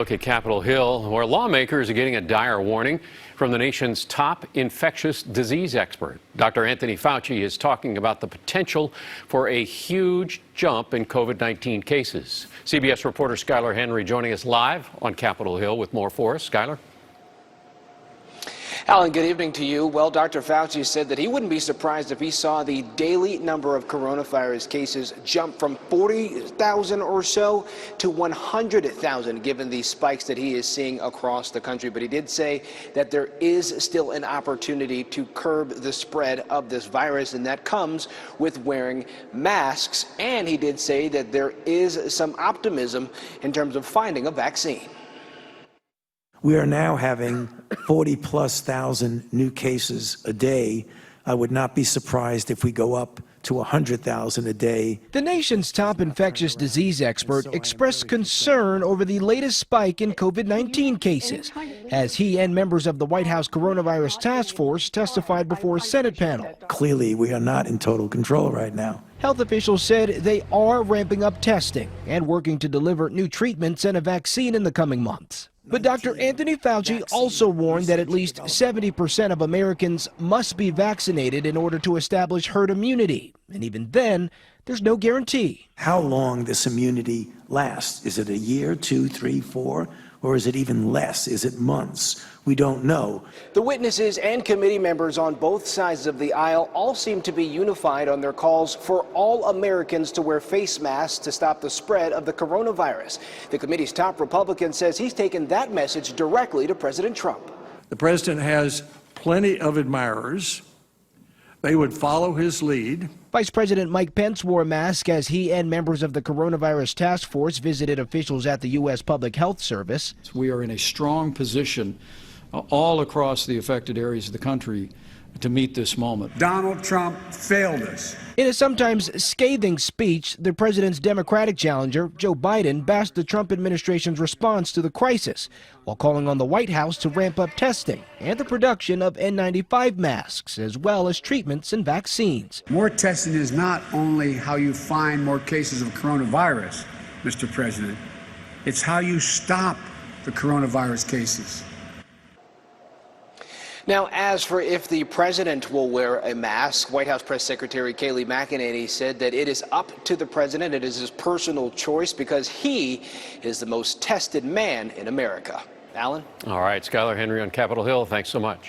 Look at Capitol Hill, where lawmakers are getting a dire warning from the nation's top infectious disease expert. Dr. Anthony Fauci is talking about the potential for a huge jump in COVID-19 cases. CBS reporter Skylar Henry joining us live on Capitol Hill with more for us. Skylar? Alan, good evening to you. Well, Dr. Fauci said that he wouldn't be surprised if he saw the daily number of coronavirus cases jump from 40,000 or so to 100,000, given the spikes that he is seeing across the country. But he did say that there is still an opportunity to curb the spread of this virus, and that comes with wearing masks. And he did say that there is some optimism in terms of finding a vaccine. We are now having 40,000+ new cases a day. I would not be surprised if we go up to 100,000 a day. The nation's top infectious disease expert expressed concern over the latest spike in COVID-19 cases, as he and members of the White House Coronavirus Task Force testified before a Senate panel. Clearly, we are not in total control right now. Health officials said they are ramping up testing and working to deliver new treatments and a vaccine in the coming months. But Dr. Anthony Fauci also warned that at least 70% of Americans must be vaccinated in order to establish herd immunity. And even then, there's no guarantee. How long this immunity lasts? Is it a year, 2, 3, 4, or is it even less? Is it months? We don't know. The witnesses and committee members on both sides of the aisle all seem to be unified on their calls for all Americans to wear face masks to stop the spread of the coronavirus. The committee's top Republican says he's taken that message directly to President Trump. The president has plenty of admirers. They would follow his lead. Vice President Mike Pence wore a mask as he and members of the Coronavirus Task Force visited officials at the U.S. Public Health Service. We are in a strong position all across the affected areas of the country to meet this moment. Donald Trump failed us. In a sometimes scathing speech, the president's Democratic challenger, Joe Biden, bashed the Trump administration's response to the crisis, while calling on the White House to ramp up testing and the production of N95 masks, as well as treatments and vaccines. More testing is not only how you find more cases of coronavirus, Mr. President. It's how you stop the coronavirus cases. Now, as for if the president will wear a mask, White House Press Secretary Kayleigh McEnany said that it is up to the president. It is his personal choice because he is the most tested man in America. Alan? All right, Skylar Henry on Capitol Hill. Thanks so much.